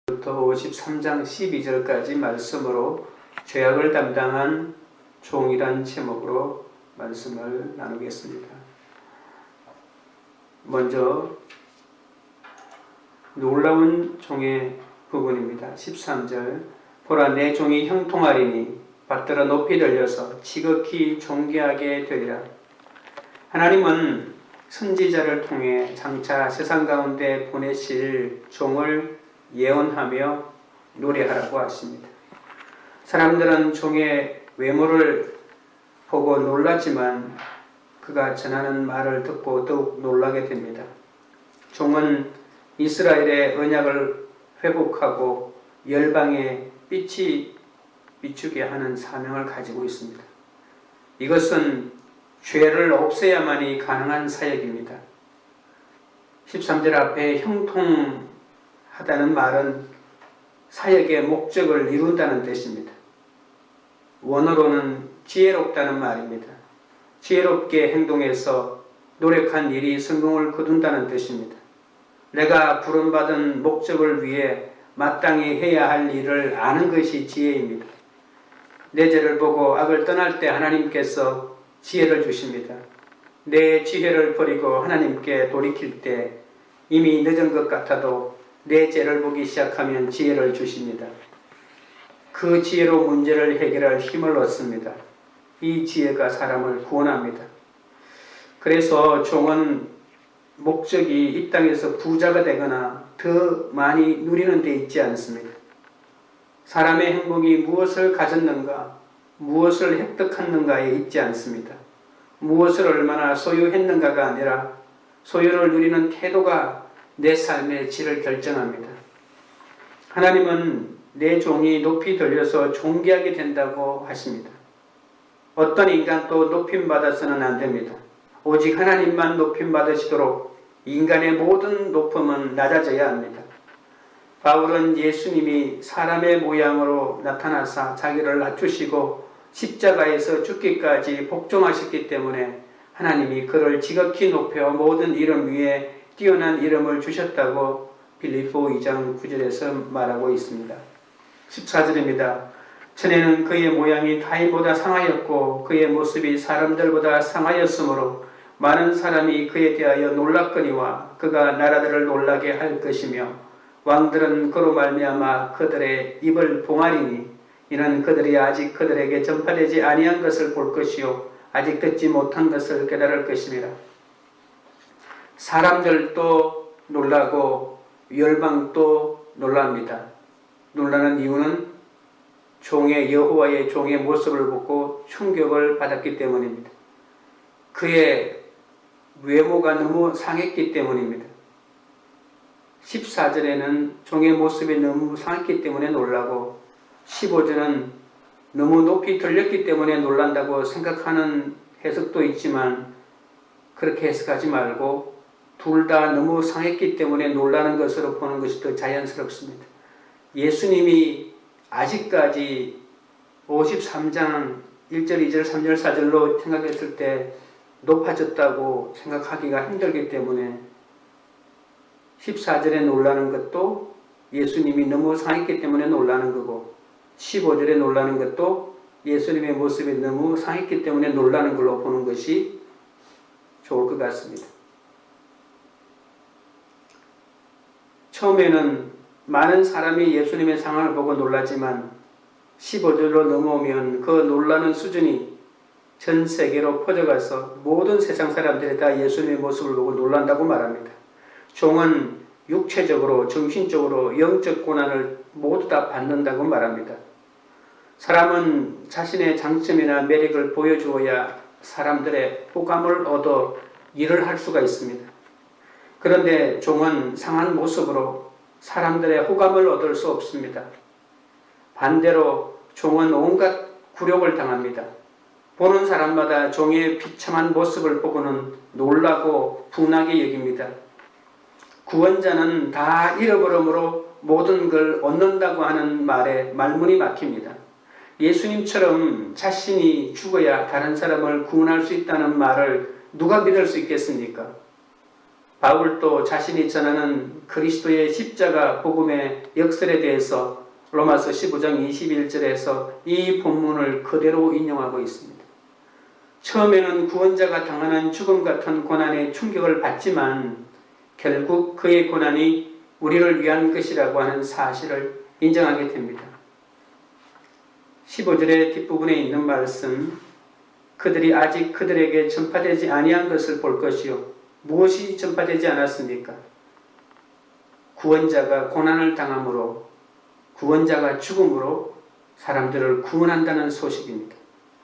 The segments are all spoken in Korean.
부터 53장 12절까지 말씀으로 죄악을 담당한 종이란 제목으로 말씀을 나누겠습니다. 먼저 놀라운 종의 부분입니다. 13절 보라 내 종이 형통하리니 받들어 높이 들려서 지극히 존귀하게 되리라. 하나님은 선지자를 통해 장차 세상 가운데 보내실 종을 예언하며 노래하라고 하십니다. 사람들은 종의 외모를 보고 놀라지만 그가 전하는 말을 듣고 더욱 놀라게 됩니다. 종은 이스라엘의 언약을 회복하고 열방에 빛이 비추게 하는 사명을 가지고 있습니다. 이것은 죄를 없애야만이 가능한 사역입니다. 13절 앞에 형통하다는 말은 사역의 목적을 이룬다는 뜻입니다. 원어로는 지혜롭다는 말입니다. 지혜롭게 행동해서 노력한 일이 성공을 거둔다는 뜻입니다. 내가 부름받은 목적을 위해 마땅히 해야 할 일을 아는 것이 지혜입니다. 내 죄를 보고 악을 떠날 때 하나님께서 지혜를 주십니다. 내 지혜를 버리고 하나님께 돌이킬 때 이미 늦은 것 같아도 내 죄를 보기 시작하면 지혜를 주십니다. 그 지혜로 문제를 해결할 힘을 얻습니다. 이 지혜가 사람을 구원합니다. 그래서 종은 목적이 이 땅에서 부자가 되거나 더 많이 누리는 데 있지 않습니다. 사람의 행복이 무엇을 가졌는가, 무엇을 획득했는가에 있지 않습니다. 무엇을 얼마나 소유했는가가 아니라 소유를 누리는 태도가 내 삶의 질을 결정합니다. 하나님은 내 종이 높이 들려서 존귀하게 된다고 하십니다. 어떤 인간도 높임받아서는 안 됩니다. 오직 하나님만 높임받으시도록 인간의 모든 높음은 낮아져야 합니다. 바울은 예수님이 사람의 모양으로 나타나사 자기를 낮추시고 십자가에서 죽기까지 복종하셨기 때문에 하나님이 그를 지극히 높여 모든 이름 위에 뛰어난 이름을 주셨다고 빌립보 2장 9절에서 말하고 있습니다. 14절입니다. 전에는 그의 모양이 타인보다 상하였고 그의 모습이 사람들보다 상하였으므로 많은 사람이 그에 대하여 놀랐거니와 그가 나라들을 놀라게 할 것이며 왕들은 그로 말미암아 그들의 입을 봉하리니 이는 그들이 아직 그들에게 전파되지 아니한 것을 볼 것이요 아직 듣지 못한 것을 깨달을 것임이라. 사람들도 놀라고 열방도 놀랍니다. 놀라는 이유는 종의 여호와의 종의 모습을 보고 충격을 받았기 때문입니다. 그의 외모가 너무 상했기 때문입니다. 14절에는 종의 모습이 너무 상했기 때문에 놀라고 15절은 너무 높이 들렸기 때문에 놀란다고 생각하는 해석도 있지만 그렇게 해석하지 말고 둘 다 너무 상했기 때문에 놀라는 것으로 보는 것이 더 자연스럽습니다. 예수님이 아직까지 53장 1절, 2절, 3절, 4절로 생각했을 때 높아졌다고 생각하기가 힘들기 때문에 14절에 놀라는 것도 예수님이 너무 상했기 때문에 놀라는 거고 15절에 놀라는 것도 예수님의 모습이 너무 상했기 때문에 놀라는 걸로 보는 것이 좋을 것 같습니다. 처음에는 많은 사람이 예수님의 상황을 보고 놀라지만 15절로 넘어오면 그 놀라는 수준이 전 세계로 퍼져가서 모든 세상 사람들이 다 예수님의 모습을 보고 놀란다고 말합니다. 종은 육체적으로, 정신적으로, 영적 고난을 모두 다 받는다고 말합니다. 사람은 자신의 장점이나 매력을 보여주어야 사람들의 호감을 얻어 일을 할 수가 있습니다. 그런데 종은 상한 모습으로 사람들의 호감을 얻을 수 없습니다. 반대로 종은 온갖 굴욕을 당합니다. 보는 사람마다 종의 비참한 모습을 보고는 놀라고 분하게 여깁니다. 구원자는 다 잃어버림으로 모든 걸 얻는다고 하는 말에 말문이 막힙니다. 예수님처럼 자신이 죽어야 다른 사람을 구원할 수 있다는 말을 누가 믿을 수 있겠습니까? 바울도 자신이 전하는 그리스도의 십자가 복음의 역설에 대해서 로마서 15장 21절에서 이 본문을 그대로 인용하고 있습니다. 처음에는 구원자가 당하는 죽음 같은 고난의 충격을 받지만 결국 그의 고난이 우리를 위한 것이라고 하는 사실을 인정하게 됩니다. 15절의 뒷부분에 있는 말씀, 그들이 아직 그들에게 전파되지 아니한 것을 볼 것이요. 무엇이 전파되지 않았습니까? 구원자가 고난을 당함으로, 구원자가 죽음으로 사람들을 구원한다는 소식입니다.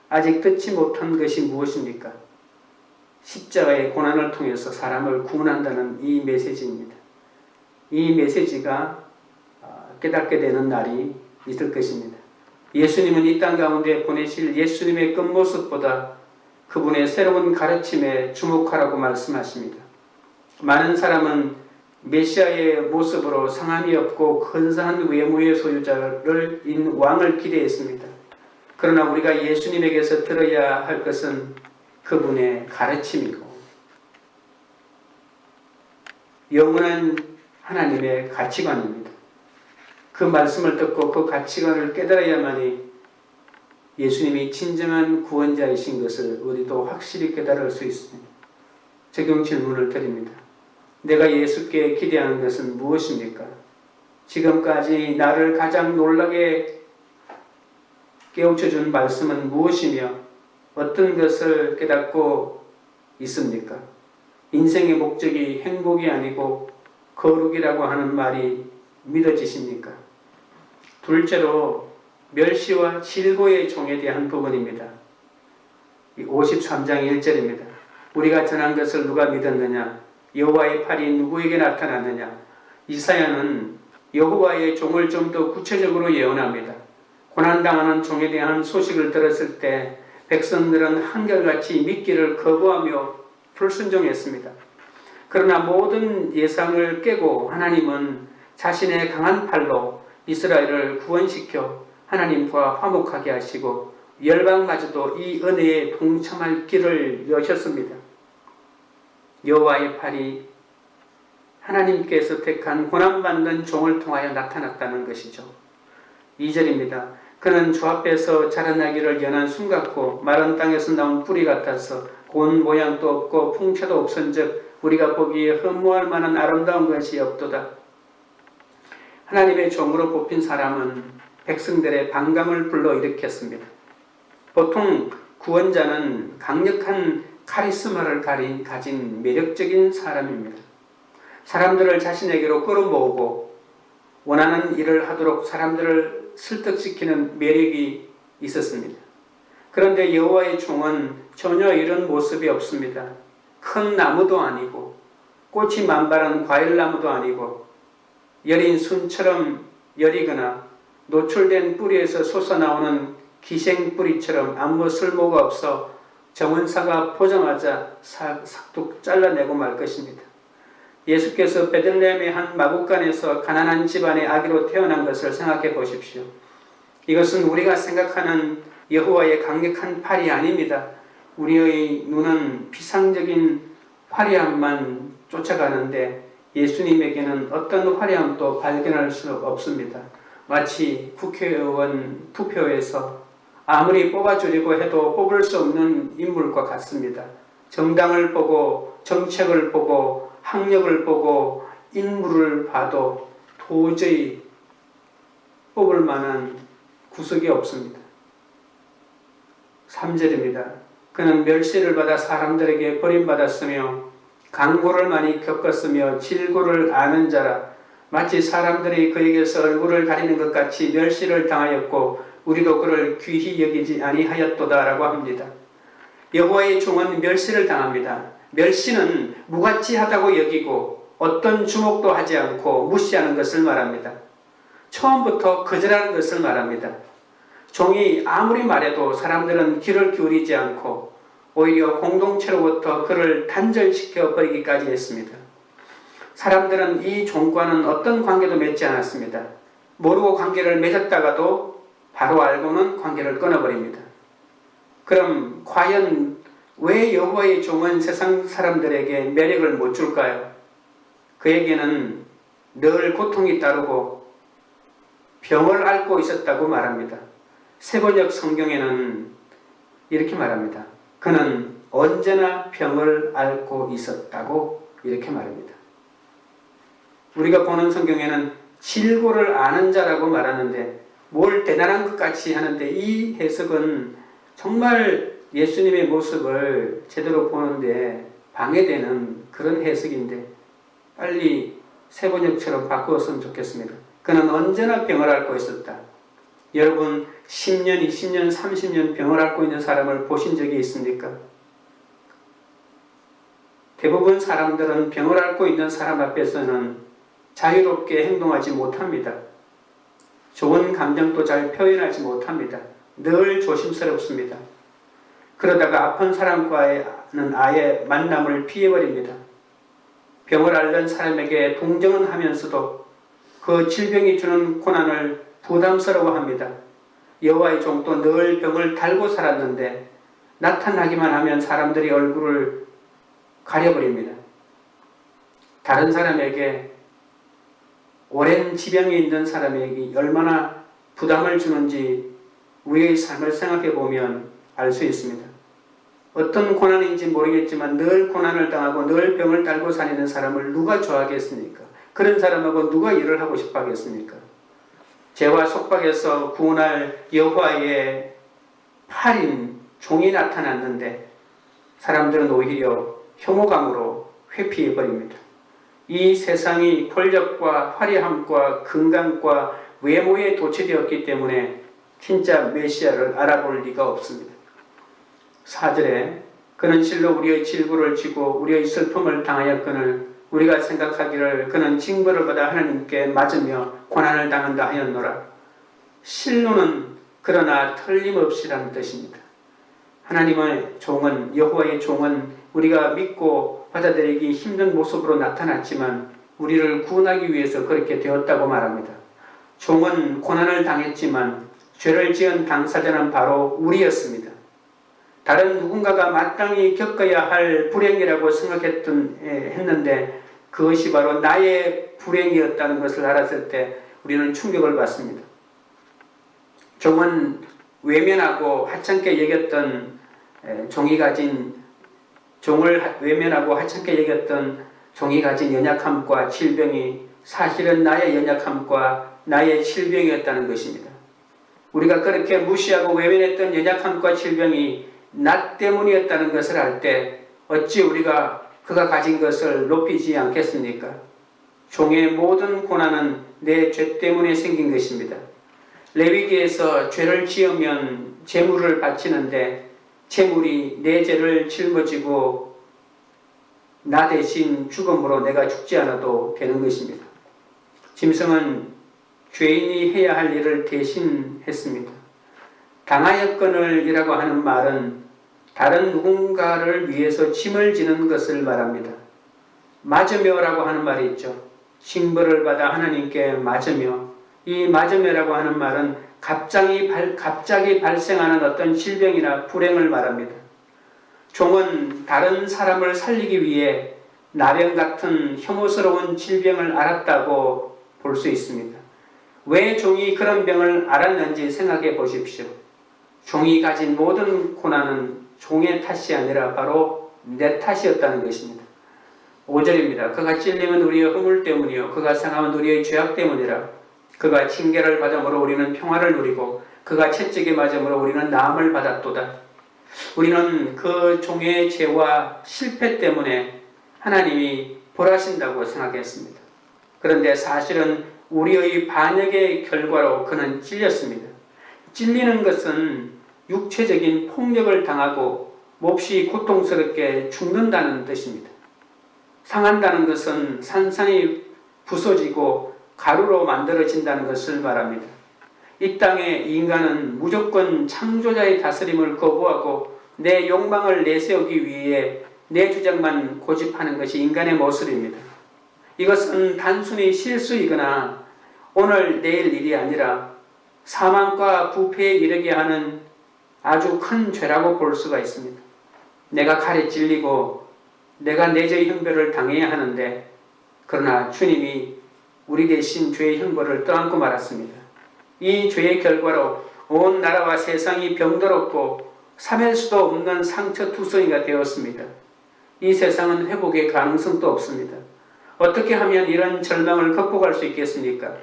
아직 듣지 못한 것이 무엇입니까? 십자가의 고난을 통해서 사람을 구원한다는 이 메시지입니다. 이 메시지가 깨닫게 되는 날이 있을 것입니다. 예수님은 이 땅 가운데 보내실 예수님의 끝모습보다 그분의 새로운 가르침에 주목하라고 말씀하십니다. 많은 사람은 메시아의 모습으로 상함이 없고 근사한 외모의 소유자를 왕을 기대했습니다. 그러나 우리가 예수님에게서 들어야 할 것은 그분의 가르침이고 영원한 하나님의 가치관입니다. 그 말씀을 듣고 그 가치관을 깨달아야만이 예수님이 진정한 구원자이신 것을 우리도 확실히 깨달을 수 있습니다. 적용 질문을 드립니다. 내가 예수께 기대하는 것은 무엇입니까? 지금까지 나를 가장 놀라게 깨우쳐준 말씀은 무엇이며 어떤 것을 깨닫고 있습니까? 인생의 목적이 행복이 아니고 거룩이라고 하는 말이 믿어지십니까? 둘째로 멸시와 질고의 종에 대한 부분입니다. 53장 1절입니다. 우리가 전한 것을 누가 믿었느냐? 여호와의 팔이 누구에게 나타났느냐? 이사야는 여호와의 종을 좀 더 구체적으로 예언합니다. 고난당하는 종에 대한 소식을 들었을 때 백성들은 한결같이 믿기를 거부하며 불순종했습니다. 그러나 모든 예상을 깨고 하나님은 자신의 강한 팔로 이스라엘을 구원시켜 하나님과 화목하게 하시고 열방마저도 이 은혜에 동참할 길을 여셨습니다. 여호와의 팔이 하나님께서 택한 고난받는 종을 통하여 나타났다는 것이죠. 2절입니다. 그는 주 앞에서 자라나기를 연한 순 같고 마른 땅에서 나온 뿌리 같아서 고운 모양도 없고 풍채도 없은즉 우리가 보기에 흠모할 만한 아름다운 것이 없도다. 하나님의 종으로 뽑힌 사람은 백성들의 반감을 불러일으켰습니다. 보통 구원자는 강력한 카리스마를 가진 매력적인 사람입니다. 사람들을 자신에게로 끌어모으고 원하는 일을 하도록 사람들을 설득시키는 매력이 있었습니다. 그런데 여호와의 종은 전혀 이런 모습이 없습니다. 큰 나무도 아니고 꽃이 만발한 과일나무도 아니고 여린 순처럼 여리거나 노출된 뿌리에서 솟아나오는 기생뿌리처럼 아무 쓸모가 없어 정원사가 보자마자 싹둑 잘라내고 말 것입니다. 예수께서 베들레헴의 한 마구간에서 가난한 집안의 아기로 태어난 것을 생각해 보십시오. 이것은 우리가 생각하는 여호와의 강력한 팔이 아닙니다. 우리의 눈은 피상적인 화려함만 쫓아가는데 예수님에게는 어떤 화려함도 발견할 수 없습니다. 마치 국회의원 투표에서 아무리 뽑아주려고 해도 뽑을 수 없는 인물과 같습니다. 정당을 보고 정책을 보고 학력을 보고 인물을 봐도 도저히 뽑을 만한 구석이 없습니다. 3절입니다. 그는 멸시를 받아 사람들에게 버림받았으며 강고를 많이 겪었으며 질고를 아는 자라. 마치 사람들이 그에게서 얼굴을 가리는 것 같이 멸시를 당하였고 우리도 그를 귀히 여기지 아니하였도다 라고 합니다. 여호와의 종은 멸시를 당합니다. 멸시는 무가치하다고 여기고 어떤 주목도 하지 않고 무시하는 것을 말합니다. 처음부터 거절하는 것을 말합니다. 종이 아무리 말해도 사람들은 귀를 기울이지 않고 오히려 공동체로부터 그를 단절시켜 버리기까지 했습니다. 사람들은 이 종과는 어떤 관계도 맺지 않았습니다. 모르고 관계를 맺었다가도 바로 알고는 관계를 끊어버립니다. 그럼 과연 왜 여호와의 종은 세상 사람들에게 매력을 못 줄까요? 그에게는 늘 고통이 따르고 병을 앓고 있었다고 말합니다. 세번역 성경에는 이렇게 말합니다. 그는 언제나 병을 앓고 있었다고 이렇게 말합니다. 우리가 보는 성경에는 질고를 아는 자라고 말하는데 뭘 대단한 것 같이 하는데 이 해석은 정말 예수님의 모습을 제대로 보는데 방해되는 그런 해석인데 빨리 세번역처럼 바꾸었으면 좋겠습니다. 그는 언제나 병을 앓고 있었다. 여러분 10년, 20년, 30년 병을 앓고 있는 사람을 보신 적이 있습니까? 대부분 사람들은 병을 앓고 있는 사람 앞에서는 자유롭게 행동하지 못합니다. 좋은 감정도 잘 표현하지 못합니다. 늘 조심스럽습니다. 그러다가 아픈 사람과는 아예 만남을 피해버립니다. 병을 앓는 사람에게 동정은 하면서도 그 질병이 주는 고난을 부담스러워합니다. 여호와의 종도 늘 병을 달고 살았는데 나타나기만 하면 사람들이 얼굴을 가려버립니다. 다른 사람에게 오랜 지병이 있는 사람에게 얼마나 부담을 주는지 우리의 삶을 생각해 보면 알 수 있습니다. 어떤 고난인지 모르겠지만 늘 고난을 당하고 늘 병을 달고 다니는 사람을 누가 좋아하겠습니까? 그런 사람하고 누가 일을 하고 싶어 하겠습니까? 죄와 속박에서 구원할 여호와의 팔인 종이 나타났는데 사람들은 오히려 혐오감으로 회피해버립니다. 이 세상이 권력과 화려함과 건강과 외모에 도취되었기 때문에 진짜 메시아를 알아볼 리가 없습니다. 4절에 그는 실로 우리의 질고를 지고 우리의 슬픔을 당하였거늘 우리가 생각하기를 그는 징벌을 받아 하나님께 맞으며 고난을 당한다 하였노라. 실로는 그러나 틀림없이라는 뜻입니다. 하나님의 종은 여호와의 종은 우리가 믿고 받아들이기 힘든 모습으로 나타났지만 우리를 구원하기 위해서 그렇게 되었다고 말합니다. 종은 고난을 당했지만 죄를 지은 당사자는 바로 우리였습니다. 다른 누군가가 마땅히 겪어야 할 불행이라고 했는데 그것이 바로 나의 불행이었다는 것을 알았을 때 우리는 충격을 받습니다. 종은 외면하고 하찮게 여겼던 종을 외면하고 하찮게 여겼던 종이 가진 연약함과 질병이 사실은 나의 연약함과 나의 질병이었다는 것입니다. 우리가 그렇게 무시하고 외면했던 연약함과 질병이 나 때문이었다는 것을 알 때 어찌 우리가 그가 가진 것을 높이지 않겠습니까? 종의 모든 고난은 내 죄 때문에 생긴 것입니다. 레위기에서 죄를 지으면 제물을 바치는데 제물이 내 죄를 짊어지고 나 대신 죽음으로 내가 죽지 않아도 되는 것입니다. 짐승은 죄인이 해야 할 일을 대신 했습니다. 당하였거늘 이라고 하는 말은 다른 누군가를 위해서 짐을 지는 것을 말합니다. 맞으며라고 하는 말이 있죠. 징벌을 받아 하나님께 맞으며, 이 맞으며라고 하는 말은 갑자기 발생하는 어떤 질병이나 불행을 말합니다. 종은 다른 사람을 살리기 위해 나병 같은 혐오스러운 질병을 앓았다고 볼 수 있습니다. 왜 종이 그런 병을 앓았는지 생각해 보십시오. 종이 가진 모든 고난은 종의 탓이 아니라 바로 내 탓이었다는 것입니다. 5절입니다. 그가 찔림은 우리의 허물 때문이요 그가 상함은 우리의 죄악 때문이라. 그가 징계를 받음으로 우리는 평화를 누리고 그가 채찍에 맞음으로 우리는 나음을 받았도다. 우리는 그 종의 죄와 실패 때문에 하나님이 벌하신다고 생각했습니다. 그런데 사실은 우리의 반역의 결과로 그는 찔렸습니다. 찔리는 것은 육체적인 폭력을 당하고 몹시 고통스럽게 죽는다는 뜻입니다. 상한다는 것은 산산이 부서지고 가루로 만들어진다는 것을 말합니다. 이 땅에 인간은 무조건 창조자의 다스림을 거부하고 내 욕망을 내세우기 위해 내 주장만 고집하는 것이 인간의 모습입니다. 이것은 단순히 실수이거나 오늘 내일 일이 아니라 사망과 부패에 이르게 하는 아주 큰 죄라고 볼 수가 있습니다. 내가 칼에 찔리고 내가 내죄의 형벌을 당해야 하는데 그러나 주님이 우리 대신 죄의 형벌을 떠안고 말았습니다. 이 죄의 결과로 온 나라와 세상이 병들었고 삼할 수도 없는 상처투성이가 되었습니다. 이 세상은 회복의 가능성도 없습니다. 어떻게 하면 이런 절망을 극복할 수 있겠습니까?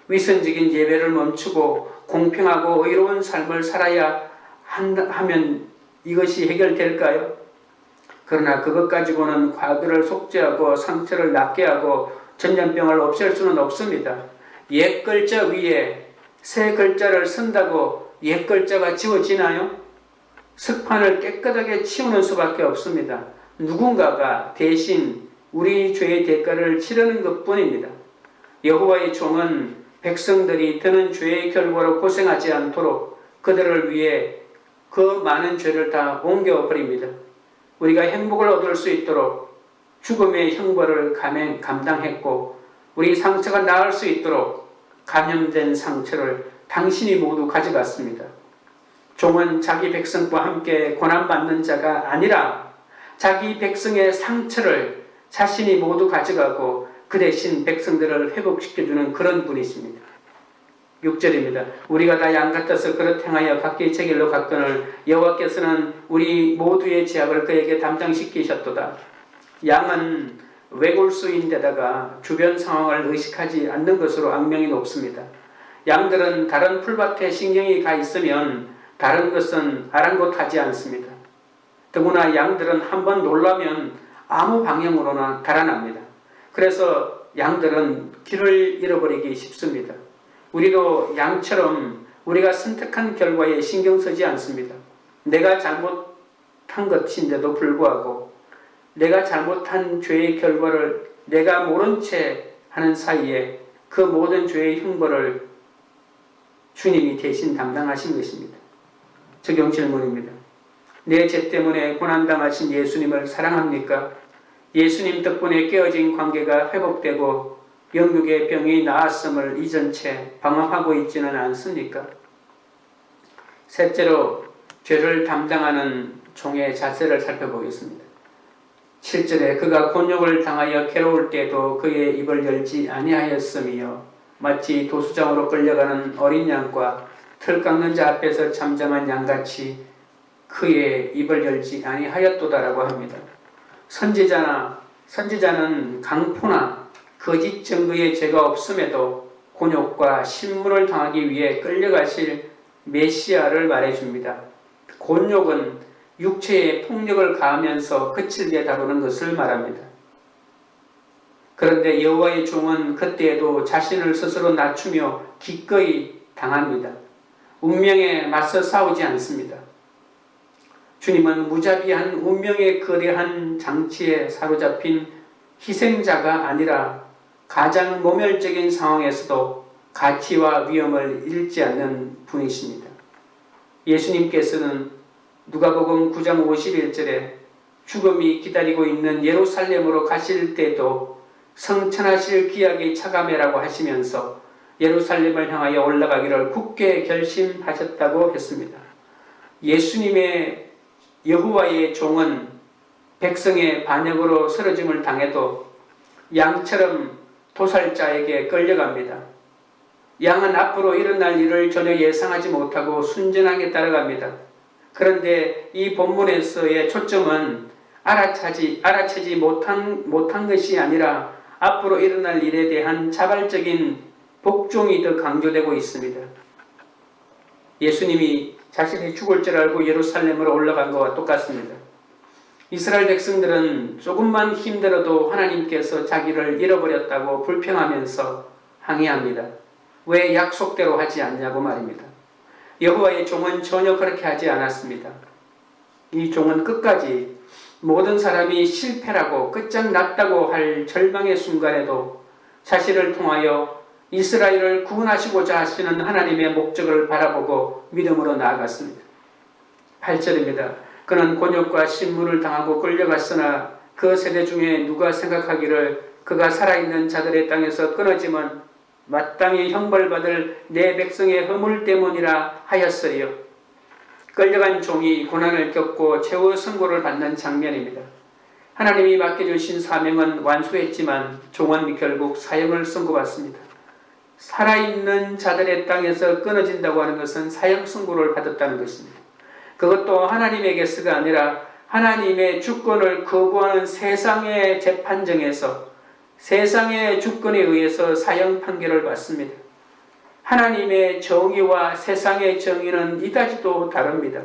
위선적인 예배를 멈추고 공평하고 의로운 삶을 살아야 하면 이것이 해결될까요? 그러나 그것 가지고는 과거를 속죄하고 상처를 낫게 하고 전염병을 없앨 수는 없습니다. 옛 글자 위에 새 글자를 쓴다고 옛 글자가 지워지나요? 습판을 깨끗하게 치우는 수밖에 없습니다. 누군가가 대신 우리 죄의 대가를 치르는 것뿐입니다. 여호와의 종은 백성들이 드는 죄의 결과로 고생하지 않도록 그들을 위해 그 많은 죄를 다 옮겨버립니다. 우리가 행복을 얻을 수 있도록 죽음의 형벌을 감당했고 우리 상처가 나을 수 있도록 감염된 상처를 당신이 모두 가져갔습니다. 종은 자기 백성과 함께 고난받는 자가 아니라 자기 백성의 상처를 자신이 모두 가져가고 그 대신 백성들을 회복시켜주는 그런 분이십니다. 6절입니다. 우리가 다 양 같아서 그릇 행하여 각기 제 길로 갔거늘 여호와께서는 우리 모두의 죄악을 그에게 담당시키셨도다. 양은 외골수인데다가 주변 상황을 의식하지 않는 것으로 악명이 높습니다. 양들은 다른 풀밭에 신경이 가 있으면 다른 것은 아랑곳하지 않습니다. 더구나 양들은 한번 놀라면 아무 방향으로나 달아납니다. 그래서 양들은 길을 잃어버리기 쉽습니다. 우리도 양처럼 우리가 선택한 결과에 신경 쓰지 않습니다. 내가 잘못한 것인데도 불구하고 내가 잘못한 죄의 결과를 내가 모른 채 하는 사이에 그 모든 죄의 형벌을 주님이 대신 담당하신 것입니다. 적용 질문입니다. 내 죄 때문에 고난당하신 예수님을 사랑합니까? 예수님 덕분에 깨어진 관계가 회복되고 영육의 병이 나았음을 잊은 채 방황하고 있지는 않습니까? 셋째로 죄를 담당하는 종의 자세를 살펴보겠습니다. 7절에 그가 곤욕을 당하여 괴로울 때도 그의 입을 열지 아니하였으며 마치 도수장으로 끌려가는 어린 양과 털 깎는 자 앞에서 잠잠한 양같이 그의 입을 열지 아니하였도다라고 합니다. 선지자는 강포나 거짓 증거의 죄가 없음에도 곤욕과 신문을 당하기 위해 끌려가실 메시아를 말해줍니다. 곤욕은 육체에 폭력을 가하면서 거칠게 다루는 것을 말합니다. 그런데 여호와의 종은 그때에도 자신을 스스로 낮추며 기꺼이 당합니다. 운명에 맞서 싸우지 않습니다. 주님은 무자비한 운명에 거대한 장치에 사로잡힌 희생자가 아니라 가장 모멸적인 상황에서도 가치와 위험을 잃지 않는 분이십니다. 예수님께서는 누가복음 9장 51절에 죽음이 기다리고 있는 예루살렘으로 가실 때도 성천하실 기약의 차감해라고 하시면서 예루살렘을 향하여 올라가기를 굳게 결심하셨다고 했습니다. 예수님의 여호와의 종은 백성의 반역으로 쓰러짐을 당해도 양처럼 도살자에게 끌려갑니다. 양은 앞으로 일어날 일을 전혀 예상하지 못하고 순전하게 따라갑니다. 그런데 이 본문에서의 초점은 알아채지 못한 것이 아니라 앞으로 일어날 일에 대한 자발적인 복종이 더 강조되고 있습니다. 예수님이 자신이 죽을 줄 알고 예루살렘으로 올라간 것과 똑같습니다. 이스라엘 백성들은 조금만 힘들어도 하나님께서 자기를 잃어버렸다고 불평하면서 항의합니다. 왜 약속대로 하지 않냐고 말입니다. 여호와의 종은 전혀 그렇게 하지 않았습니다. 이 종은 끝까지 모든 사람이 실패라고 끝장났다고 할 절망의 순간에도 자신을 통하여 이스라엘을 구원하시고자 하시는 하나님의 목적을 바라보고 믿음으로 나아갔습니다. 8절입니다. 그는 곤욕과 신문을 당하고 끌려갔으나 그 세대 중에 누가 생각하기를 그가 살아있는 자들의 땅에서 끊어짐은 마땅히 형벌받을 내 백성의 허물 때문이라 하였으리요. 끌려간 종이 고난을 겪고 최후 선고를 받는 장면입니다. 하나님이 맡겨주신 사명은 완수했지만 종은 결국 사형을 선고받습니다. 살아있는 자들의 땅에서 끊어진다고 하는 것은 사형 선고를 받았다는 것입니다. 그것도 하나님에게서가 아니라 하나님의 주권을 거부하는 세상의 재판정에서 세상의 주권에 의해서 사형 판결을 받습니다. 하나님의 정의와 세상의 정의는 이다지도 다릅니다.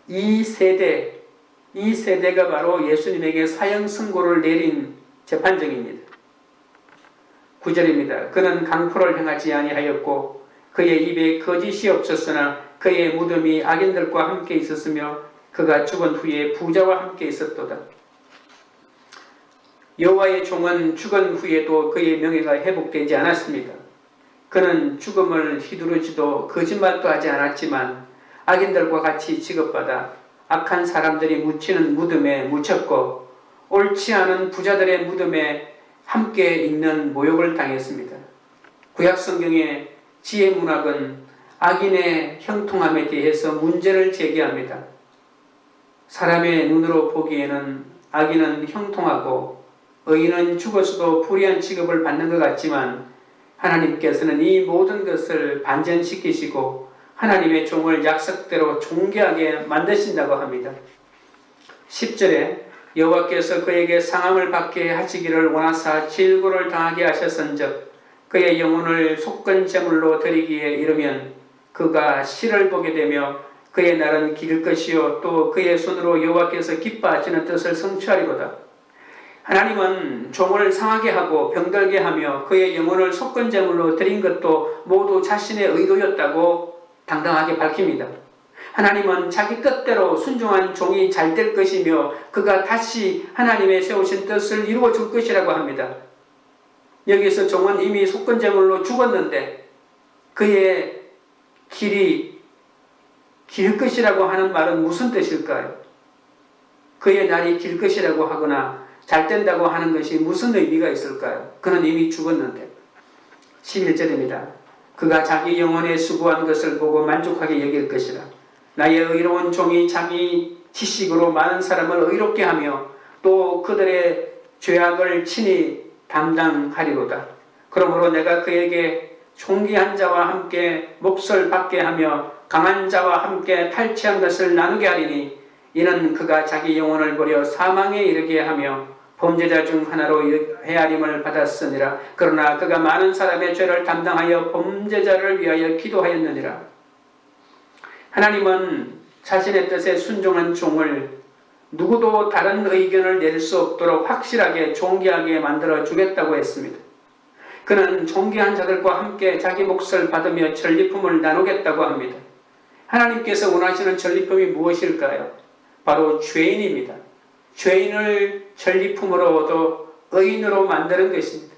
이 세대가 바로 예수님에게 사형 선고를 내린 재판정입니다. 9절입니다. 그는 강포를 행하지 아니하였고 그의 입에 거짓이 없었으나 그의 무덤이 악인들과 함께 있었으며 그가 죽은 후에 부자와 함께 있었도다. 여호와의 종은 죽은 후에도 그의 명예가 회복되지 않았습니다. 그는 죽음을 휘두르지도 거짓말도 하지 않았지만 악인들과 같이 취급받아 악한 사람들이 묻히는 무덤에 묻혔고 옳지 않은 부자들의 무덤에 함께 있는 모욕을 당했습니다. 구약성경의 지혜문학은 악인의 형통함에 대해서 문제를 제기합니다. 사람의 눈으로 보기에는 악인은 형통하고 의인은 죽어서도 불의한 취급을 받는 것 같지만 하나님께서는 이 모든 것을 반전시키시고 하나님의 종을 약속대로 존귀하게 만드신다고 합니다. 10절에 여호와께서 그에게 상함을 받게 하시기를 원하사 질고를 당하게 하셨은즉 그의 영혼을 속건 제물로 드리기에 이르면 그가 실을 보게 되며 그의 날은 길 것이요 또 그의 손으로 여호와께서 기뻐하시는 뜻을 성취하리로다. 하나님은 종을 상하게 하고 병들게 하며 그의 영혼을 속건 제물로 드린 것도 모두 자신의 의도였다고 당당하게 밝힙니다. 하나님은 자기 뜻대로 순종한 종이 잘 될 것이며 그가 다시 하나님의 세우신 뜻을 이루어 줄 것이라고 합니다. 여기서 종은 이미 속건 제물로 죽었는데 그의 길이 길 것이라고 하는 말은 무슨 뜻일까요? 그의 날이 길 것이라고 하거나 잘 된다고 하는 것이 무슨 의미가 있을까요? 그는 이미 죽었는데. 11절입니다. 그가 자기 영혼에 수고한 것을 보고 만족하게 여길 것이라. 나의 의로운 종이 자기 지식으로 많은 사람을 의롭게 하며 또 그들의 죄악을 친히 담당하리로다. 그러므로 내가 그에게 존귀한 자와 함께 몫을 받게 하며 강한 자와 함께 탈취한 것을 나누게 하리니 이는 그가 자기 영혼을 버려 사망에 이르게 하며 범죄자 중 하나로 헤아림을 받았으니라. 그러나 그가 많은 사람의 죄를 담당하여 범죄자를 위하여 기도하였느니라. 하나님은 자신의 뜻에 순종한 종을 누구도 다른 의견을 낼 수 없도록 확실하게 존귀하게 만들어 주겠다고 했습니다. 그는 존귀한 자들과 함께 자기 몫을 받으며 전리품을 나누겠다고 합니다. 하나님께서 원하시는 전리품이 무엇일까요? 바로 죄인입니다. 죄인을 전리품으로 얻어 의인으로 만드는 것입니다.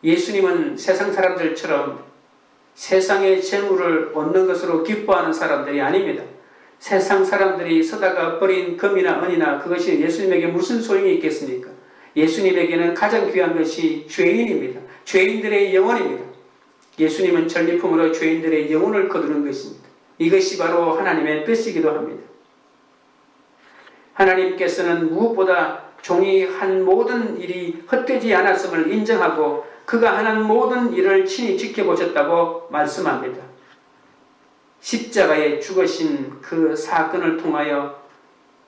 예수님은 세상 사람들처럼 세상의 재물을 얻는 것으로 기뻐하는 사람들이 아닙니다. 세상 사람들이 서다가 버린 금이나 은이나 그것이 예수님에게 무슨 소용이 있겠습니까? 예수님에게는 가장 귀한 것이 죄인입니다. 죄인들의 영혼입니다. 예수님은 전리품으로 죄인들의 영혼을 거두는 것입니다. 이것이 바로 하나님의 뜻이기도 합니다. 하나님께서는 무엇보다 종이 한 모든 일이 헛되지 않았음을 인정하고 그가 하는 모든 일을 친히 지켜보셨다고 말씀합니다. 십자가에 죽으신 그 사건을 통하여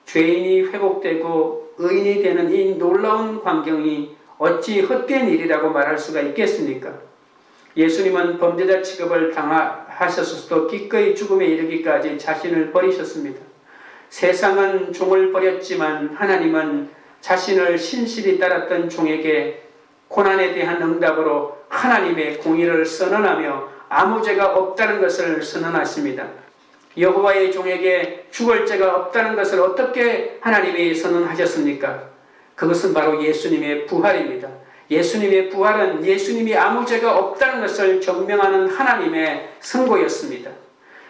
죄인이 회복되고 의인이 되는 이 놀라운 광경이 어찌 헛된 일이라고 말할 수가 있겠습니까? 예수님은 범죄자 취급을 당하셨어도 기꺼이 죽음에 이르기까지 자신을 버리셨습니다. 세상은 종을 버렸지만 하나님은 자신을 신실히 따랐던 종에게 고난에 대한 응답으로 하나님의 공의를 선언하며 아무 죄가 없다는 것을 선언하십니다. 여호와의 종에게 죽을 죄가 없다는 것을 어떻게 하나님이 선언하셨습니까? 그것은 바로 예수님의 부활입니다. 예수님의 부활은 예수님이 아무 죄가 없다는 것을 증명하는 하나님의 선고였습니다.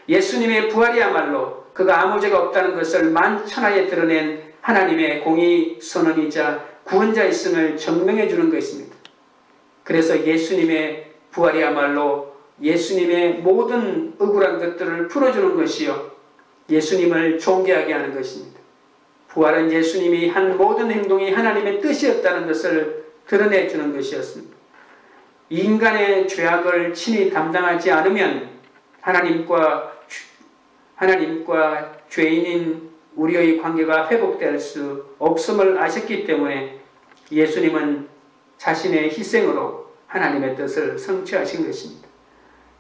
예수님의 부활이야말로 그가 아무 죄가 없다는 것을 만천하에 드러낸 하나님의 공의 선언이자 구원자 있음을 증명해 주는 것입니다. 그래서 예수님의 부활이야말로 예수님의 모든 억울한 것들을 풀어주는 것이요 예수님을 존귀하게 하는 것입니다. 부활은 예수님이 한 모든 행동이 하나님의 뜻이었다는 것을 드러내주는 것이었습니다. 인간의 죄악을 친히 담당하지 않으면 하나님과 죄인인 우리의 관계가 회복될 수 없음을 아셨기 때문에 예수님은 자신의 희생으로 하나님의 뜻을 성취하신 것입니다.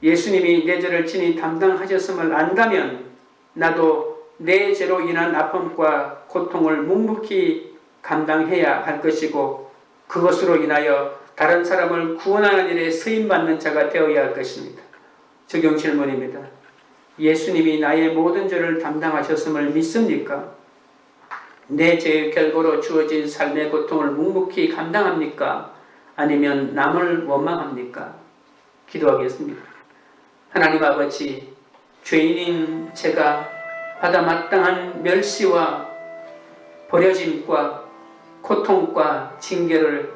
예수님이 내 죄를 친히 담당하셨음을 안다면 나도 내 죄로 인한 아픔과 고통을 묵묵히 감당해야 할 것이고 그것으로 인하여 다른 사람을 구원하는 일에 쓰임받는 자가 되어야 할 것입니다. 적용 질문입니다. 예수님이 나의 모든 죄를 담당하셨음을 믿습니까? 내 죄의 결과로 주어진 삶의 고통을 묵묵히 감당합니까? 아니면 남을 원망합니까? 기도하겠습니다. 하나님 아버지, 죄인인 제가 받아 마땅한 멸시와 버려짐과 고통과 징계를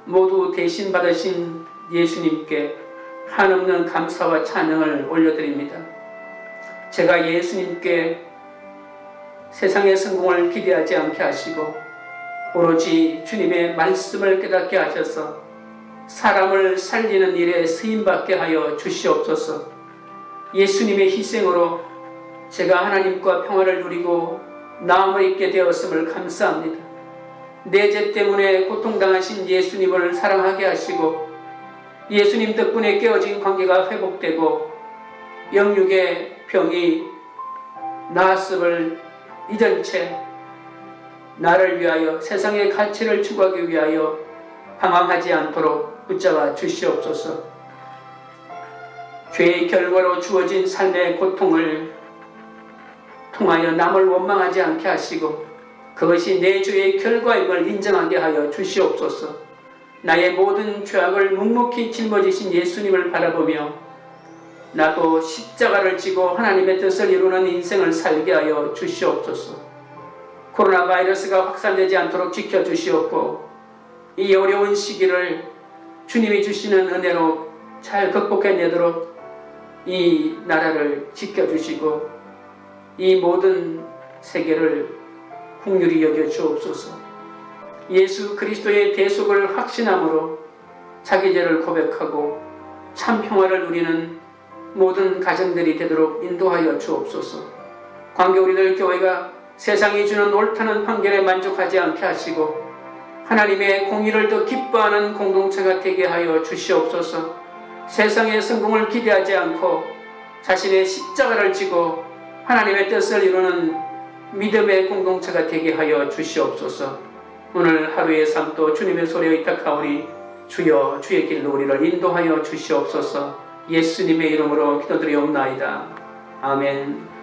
모두 대신 받으신 예수님께 한없는 감사와 찬양을 올려드립니다. 제가 예수님께 세상의 성공을 기대하지 않게 하시고 오로지 주님의 말씀을 깨닫게 하셔서 사람을 살리는 일에 쓰임받게 하여 주시옵소서. 예수님의 희생으로 제가 하나님과 평화를 누리고 나음을 입게 되었음을 감사합니다. 내 죄 때문에 고통당하신 예수님을 사랑하게 하시고 예수님 덕분에 깨어진 관계가 회복되고 영육의 병이 나았음을 잊은 채 나를 위하여 세상의 가치를 추구하기 위하여 방황하지 않도록 붙잡아 주시옵소서. 죄의 결과로 주어진 삶의 고통을 통하여 남을 원망하지 않게 하시고 그것이 내 죄의 결과임을 인정하게 하여 주시옵소서. 나의 모든 죄악을 묵묵히 짊어지신 예수님을 바라보며 나도 십자가를 지고 하나님의 뜻을 이루는 인생을 살게 하여 주시옵소서. 코로나 바이러스가 확산되지 않도록 지켜주시옵고 이 어려운 시기를 주님이 주시는 은혜로 잘 극복해내도록 이 나라를 지켜주시고 이 모든 세계를 긍휼히 여겨 주옵소서. 예수 그리스도의 대속을 확신함으로 자기 죄를 고백하고 참 평화를 누리는 모든 가정들이 되도록 인도하여 주옵소서. 관계 우리들 교회가 세상이 주는 옳다는 판결에 만족하지 않게 하시고 하나님의 공의를 더 기뻐하는 공동체가 되게 하여 주시옵소서. 세상의 성공을 기대하지 않고 자신의 십자가를 지고 하나님의 뜻을 이루는 믿음의 공동체가 되게 하여 주시옵소서. 오늘 하루의 삶도 주님의 소리에 의탁하오니 주여 주의 길로 우리를 인도하여 주시옵소서. 예수님의 이름으로 기도드리옵나이다. 아멘.